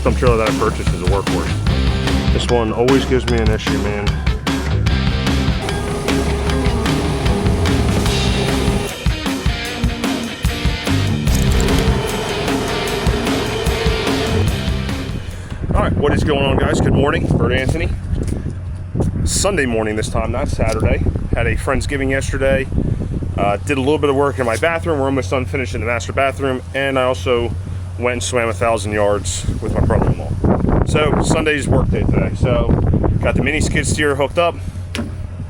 dump trailer that I purchased is a workhorse. This one always gives me an issue, man. Alright, what is going on, guys? Good morning. Bert Anthony. Sunday morning this time, not Saturday. Had a Friendsgiving yesterday. Did a little bit of work in my bathroom. We're almost done finishing the master bathroom. And I also went and swam 1,000 yards with my brother-in-law. So, Sunday's work day today. So, got the mini skid steer hooked up.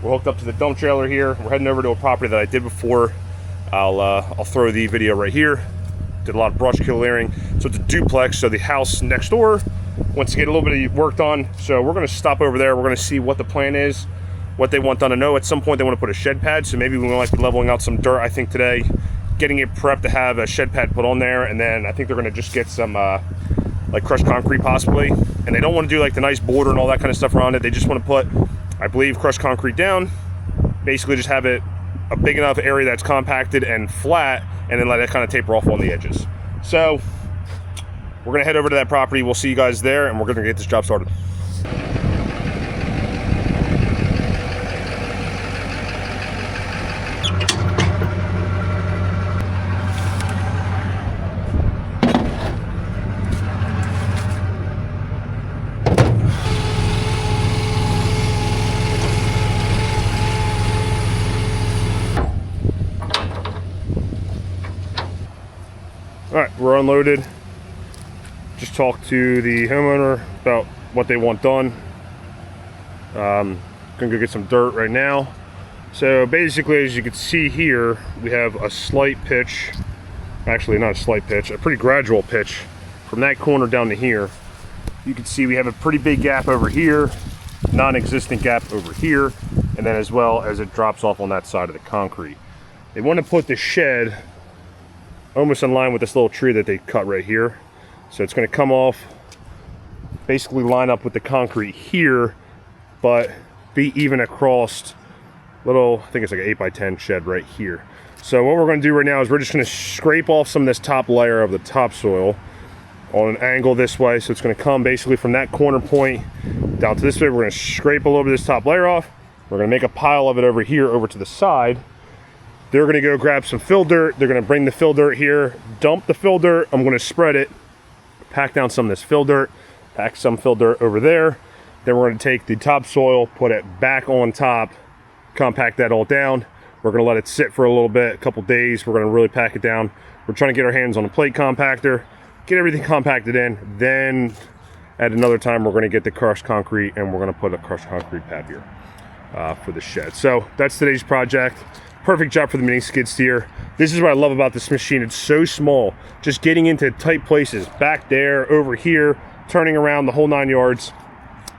We're hooked up to the dump trailer here. We're heading over to a property that I did before. I'll throw the video right here. Did a lot of brush clearing. So it's a duplex, so the house next door wants to get a little bit of work done. So we're gonna stop over there. We're gonna see what the plan is, what they want done. I know at some point they want to put a shed pad, so maybe we might be leveling out some dirt, I think today, getting it prepped to have a shed pad put on there, and then I think they're gonna just get some like crushed concrete possibly. And they don't want to do like the nice border and all that kind of stuff around it. They just want to put, I believe, crushed concrete down, basically just have it a big enough area that's compacted and flat, and then let it kind of taper off on the edges. So we're gonna head over to that property. We'll see you guys there, and we're gonna get this job started. All right, we're unloaded. Just talked to the homeowner about what they want done. Gonna go get some dirt right now. So basically, as you can see here, we have a slight pitch. Actually, not a slight pitch, a pretty gradual pitch from that corner down to here. You can see we have a pretty big gap over here, non-existent gap over here, and then as well as it drops off on that side of the concrete. They want to put the shed almost in line with this little tree that they cut right here. So it's going to come off, basically line up with the concrete here, but be even across little, I think it's like an 8x10 shed right here. So what we're going to do right now is we're just going to scrape off some of this top layer of the topsoil on an angle this way. So it's going to come basically from that corner point down to this way. We're going to scrape a little bit of this top layer off. We're going to make a pile of it over here, over to the side. They're going to go grab some fill dirt. They're going to bring the fill dirt here, dump the fill dirt. I'm going to spread it, pack down some of this fill dirt, pack some fill dirt over there. Then we're going to take the topsoil, put it back on top, compact that all down. We're going to let it sit for a little bit, a couple days. We're going to really pack it down. We're trying to get our hands on a plate compactor, get everything compacted in. Then at another time, we're going to get the crushed concrete, and we're going to put a crushed concrete pad here for the shed. So that's today's project. Perfect job for the mini skid steer. This is what I love about this machine. It's so small. Just getting into tight places, back there, over here, turning around the whole 9 yards.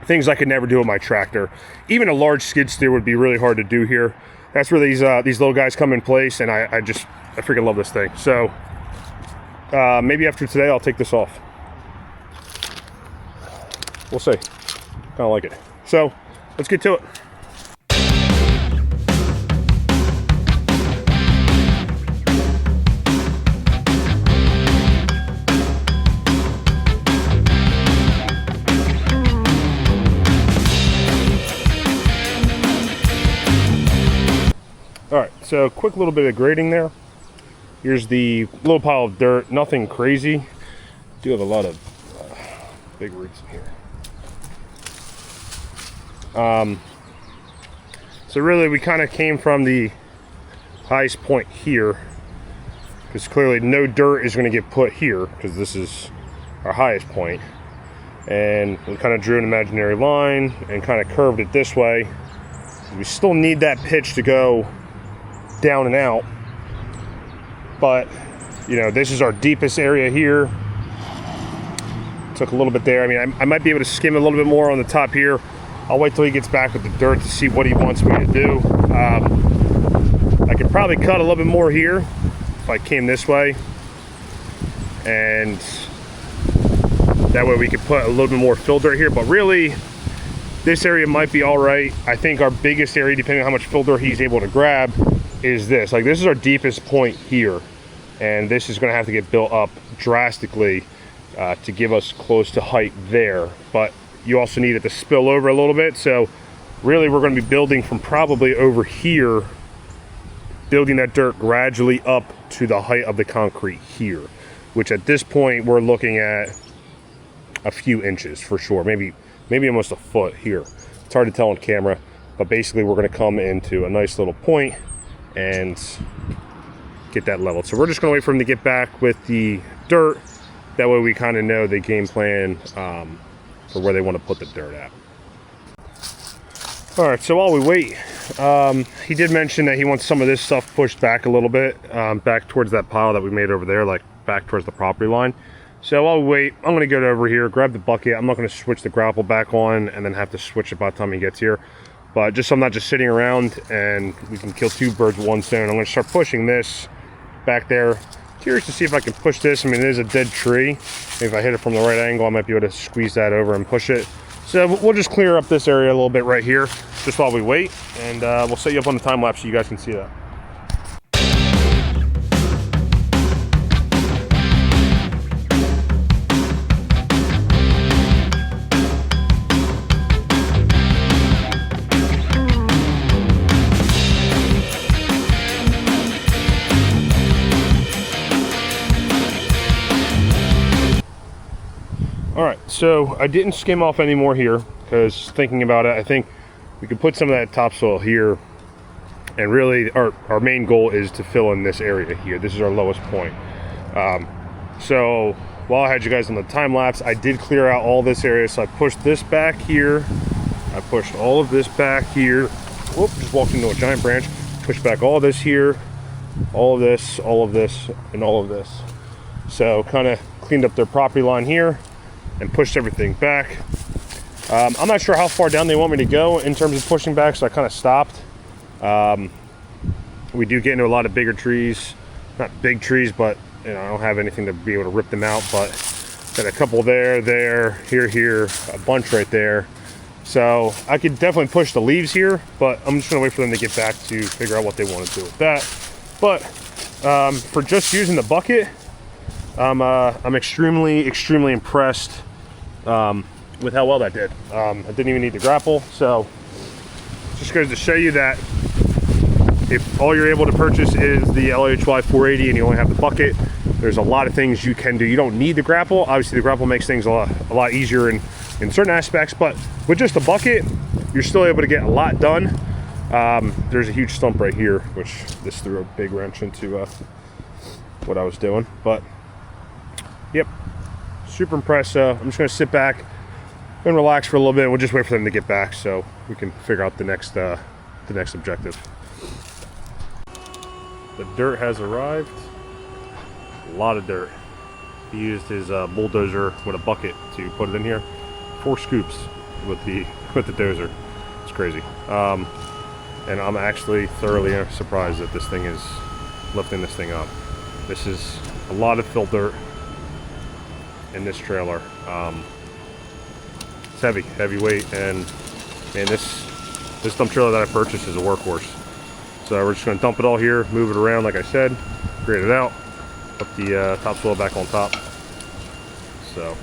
Things I could never do with my tractor. Even a large skid steer would be really hard to do here. That's where these little guys come in place, and I freaking love this thing. So maybe after today, I'll take this off. We'll see. Kind of like it. So let's get to it. All right, so quick little bit of grading there. Here's the little pile of dirt, nothing crazy. Do have a lot of big roots in here. So really we kind of came from the highest point here, because clearly no dirt is going to get put here because this is our highest point. And we kind of drew an imaginary line and kind of curved it this way. We still need that pitch to go down and out, but you know, this is our deepest area here. Took a little bit there. I mean, I might be able to skim a little bit more on the top here. I'll wait till he gets back with the dirt to see what he wants me to do. I could probably cut a little bit more here if I came this way, and that way we could put a little bit more fill dirt here. But really, this area might be all right. I think our biggest area, depending on how much fill dirt he's able to grab, is this. Like, this is our deepest point here, and this is going to have to get built up drastically to give us close to height there, but you also need it to spill over a little bit. So really we're going to be building from probably over here, building that dirt gradually up to the height of the concrete here, which at this point we're looking at a few inches for sure, maybe almost a foot here. It's hard to tell on camera, but basically we're going to come into a nice little point and get that leveled. So we're just going to wait for him to get back with the dirt. That way we kind of know the game plan for where they want to put the dirt at. All right, so while we wait, he did mention that he wants some of this stuff pushed back a little bit, back towards that pile that we made over there, like back towards the property line. So while we wait, I'm going to go over here, grab the bucket. I'm not going to switch the grapple back on and then have to switch it by the time he gets here. But just so I'm not just sitting around, and we can kill two birds with one stone, I'm going to start pushing this back there. Curious to see if I can push this. I mean, it is a dead tree. If I hit it from the right angle, I might be able to squeeze that over and push it. So we'll just clear up this area a little bit right here, just while we wait, and we'll set you up on the time lapse so you guys can see that. All right, so I didn't skim off any more here because thinking about it, I think we could put some of that topsoil here, and really our main goal is to fill in this area here. This is our lowest point. So while I had you guys on the time lapse, I did clear out all this area. So I pushed this back here. I pushed all of this back here. Whoop, just walked into a giant branch. Pushed back all this here, all of this, all of this, and all of this. So kind of cleaned up their property line here and pushed everything back. I'm not sure how far down they want me to go in terms of pushing back, so I kind of stopped. We do get into a lot of bigger trees, not big trees, but you know, I don't have anything to be able to rip them out, but got a couple there, here, a bunch right there. So I could definitely push the leaves here, but I'm just gonna wait for them to get back to figure out what they want to do with that. But for just using the bucket, I'm extremely impressed with how well that did. I didn't even need to grapple, so just goes to show you that if all you're able to purchase is the LHY480 and you only have the bucket, there's a lot of things you can do. You don't need the grapple. Obviously the grapple makes things a lot easier in certain aspects, but with just the bucket, you're still able to get a lot done. There's a huge stump right here, which this threw a big wrench into what I was doing, but yep, super impressed. I'm just gonna sit back and relax for a little bit. We'll just wait for them to get back so we can figure out the next objective. The dirt has arrived. A lot of dirt. He used his bulldozer with a bucket to put it in here. 4 scoops with the dozer. It's crazy. And I'm actually thoroughly surprised that this thing is lifting this thing up. This is a lot of fill dirt in this trailer. It's heavy weight, and man, this dump trailer that I purchased is a workhorse. So we're just going to dump it all here, move it around like I said, grade it out, put the topsoil back on top. So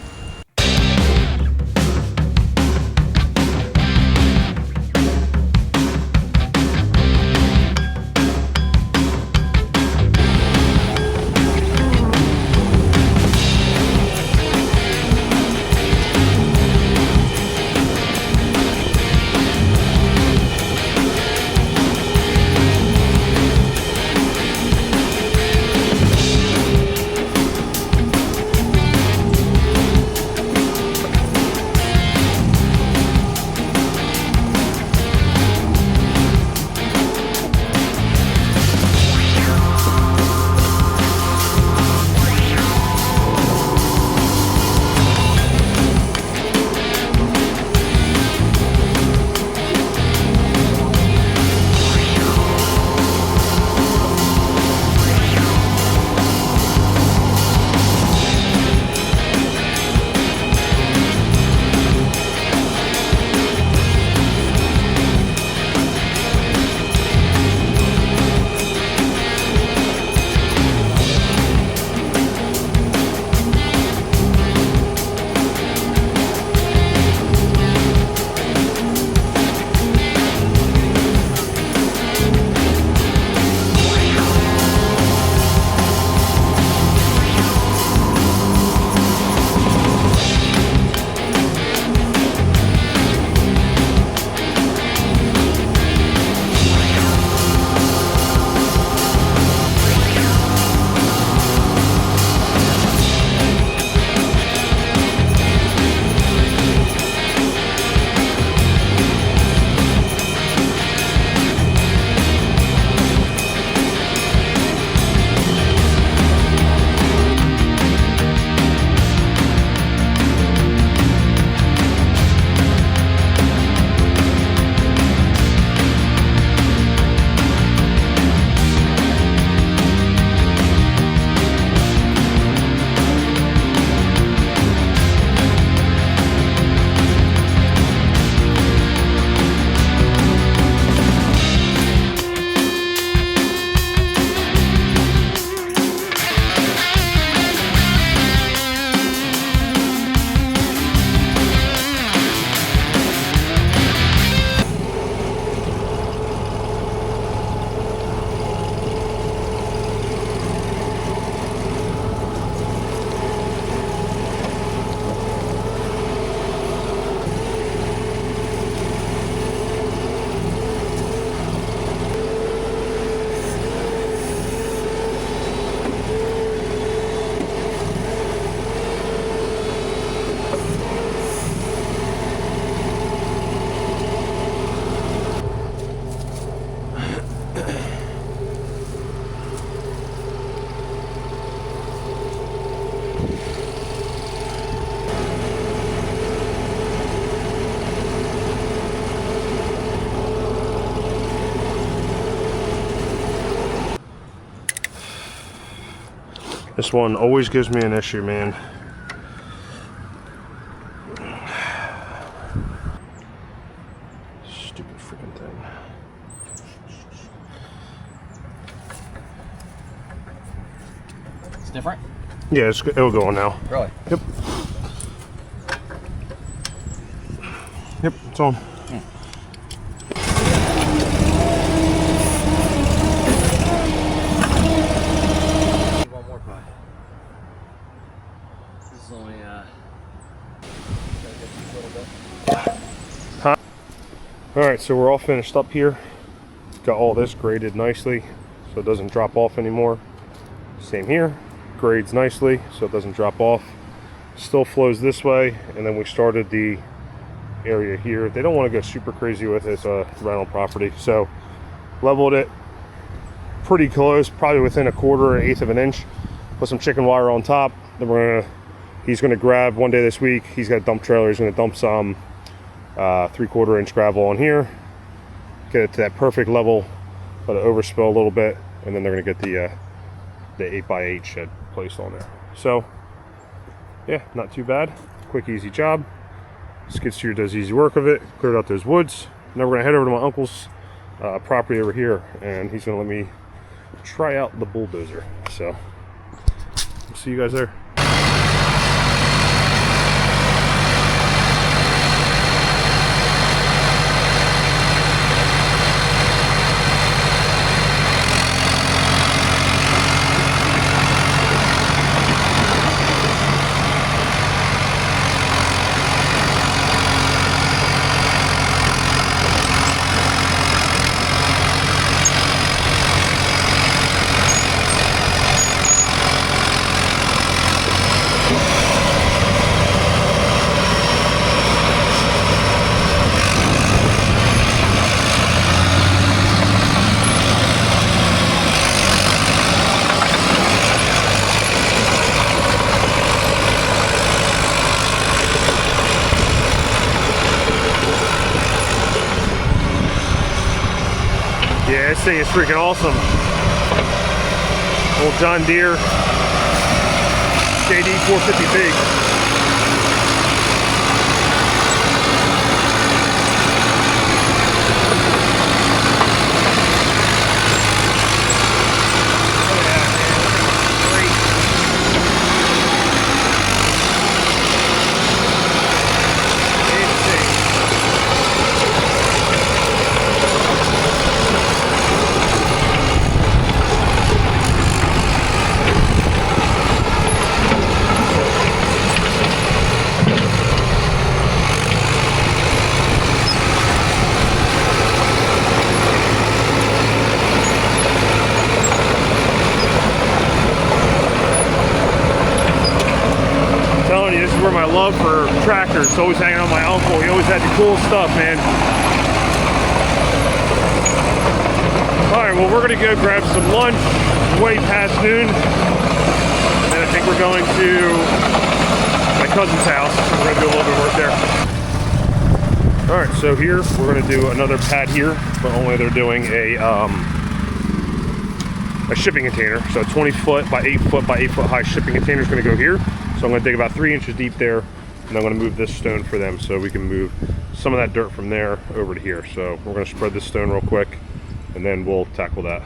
This one always gives me an issue, man. Stupid freaking thing. It's different? Yeah, it'll go on now. Really? Yep. Yep, it's on. One more pie. This is only Huh? Alright, so we're all finished up here. Got all this graded nicely so it doesn't drop off anymore. Same here. Grades nicely so it doesn't drop off. Still flows this way, and then we started the area here. They don't want to go super crazy with it. It's a rental property, so leveled it pretty close, probably within a quarter or eighth of an inch. Put some chicken wire on top. Then he's gonna grab one day this week. He's got a dump trailer. He's gonna dump some 3/4 inch gravel on here, get it to that perfect level, let it overspill a little bit, and then they're gonna get the 8x8 shed placed on there. So yeah, not too bad. Quick, easy job. Skid steer does easy work of it. Cleared out those woods. Now we're gonna head over to my uncle's property over here, and he's gonna let me try out the bulldozer. So we'll see you guys there. Yeah, this thing is freaking awesome. Old John Deere JD 450 big. Where my love for tractors is always hanging on my uncle. He always had the cool stuff, man. Alright, well, we're gonna go grab some lunch way past noon, and then I think we're going to my cousin's house. So we're gonna do a little bit of work there. Alright, so here we're gonna do another pad here, but only they're doing a shipping container. So a 20 foot by 8 foot by 8 foot high shipping container is gonna go here. So I'm going to dig about 3 inches deep there, and I'm going to move this stone for them so we can move some of that dirt from there over to here. So we're going to spread this stone real quick, and then we'll tackle that.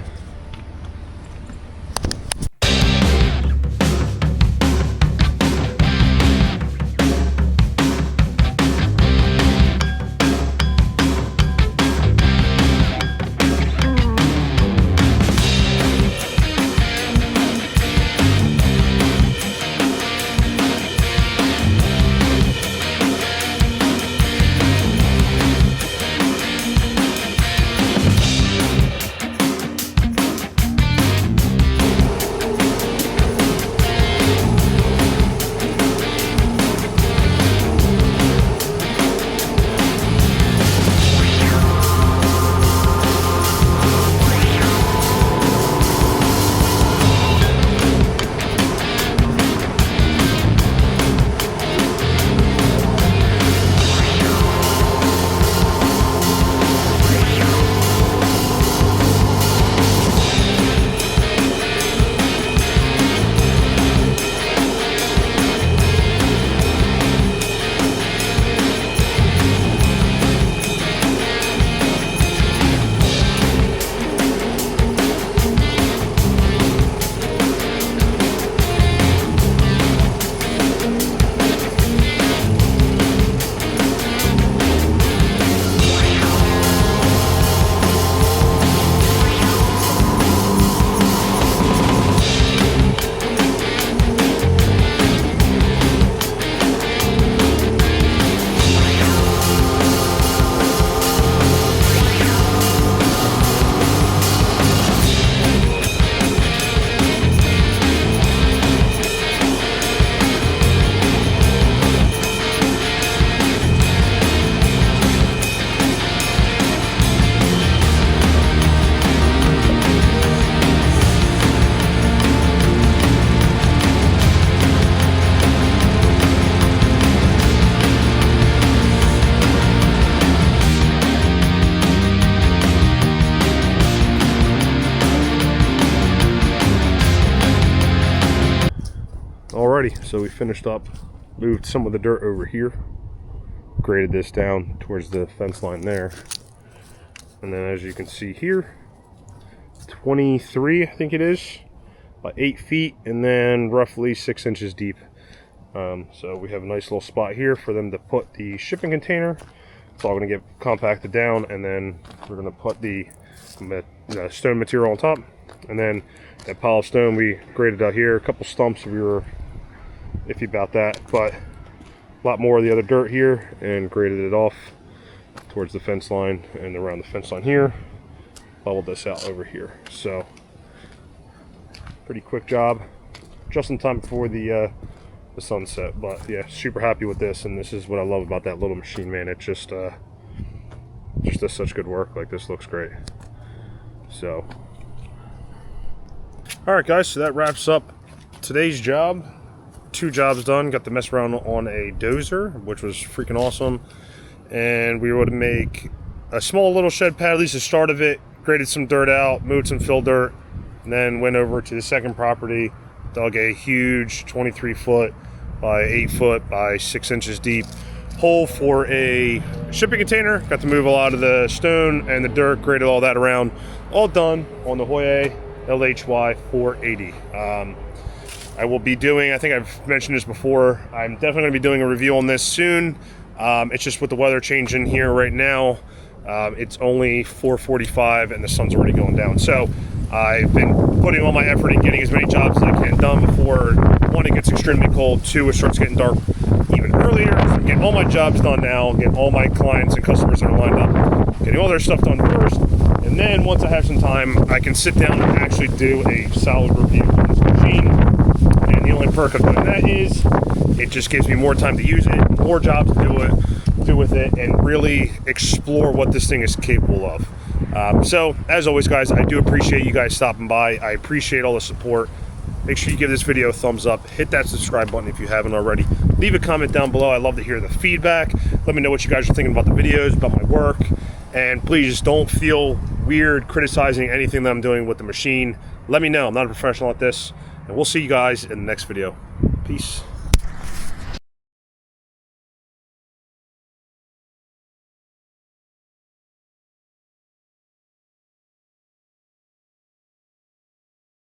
Alrighty, so we finished up, moved some of the dirt over here, graded this down towards the fence line there, and then as you can see here, 23 I think it is, about 8 feet, and then roughly 6 inches deep. So we have a nice little spot here for them to put the shipping container. It's all going to get compacted down, and then we're going to put the stone material on top, and then that pile of stone we graded out here. A couple stumps we were iffy about that, but a lot more of the other dirt here, and graded it off towards the fence line and around the fence line here. Leveled this out over here. So pretty quick job, just in time before the sunset. But yeah, super happy with this, and this is what I love about that little machine, man. It just does such good work. Like, this looks great. So all right guys, so that wraps up today's job. 2 jobs done. Got to mess around on a dozer, which was freaking awesome, and we were able to make a small little shed pad, at least the start of it. Graded some dirt out, moved some fill dirt, and then went over to the second property, dug a huge 23 foot by 8 foot by 6 inches deep hole for a shipping container. Got to move a lot of the stone and the dirt, graded all that around. All done on the Huayee LHY480. I will be doing, I think I've mentioned this before, I'm definitely going to be doing a review on this soon. It's just with the weather changing here right now, it's only 4:45 and the sun's already going down. So I've been putting all my effort in getting as many jobs as I can done before, 1, it gets extremely cold, 2, it starts getting dark even earlier. So I'm getting all my jobs done now, getting all my clients and customers that are lined up, getting all their stuff done first, and then once I have some time, I can sit down and actually do a solid review on this machine. And the only perk of doing that is it just gives me more time to use it, more jobs to do with it, and really explore what this thing is capable of. So as always guys, I do appreciate you guys stopping by. I appreciate all the support. Make sure you give this video a thumbs up, hit that subscribe button if you haven't already, leave a comment down below. I love to hear the feedback. Let me know what you guys are thinking about the videos, about my work, and please don't feel weird criticizing anything that I'm doing with the machine. Let me know. I'm not a professional at this, and we'll see you guys in the next video. Peace.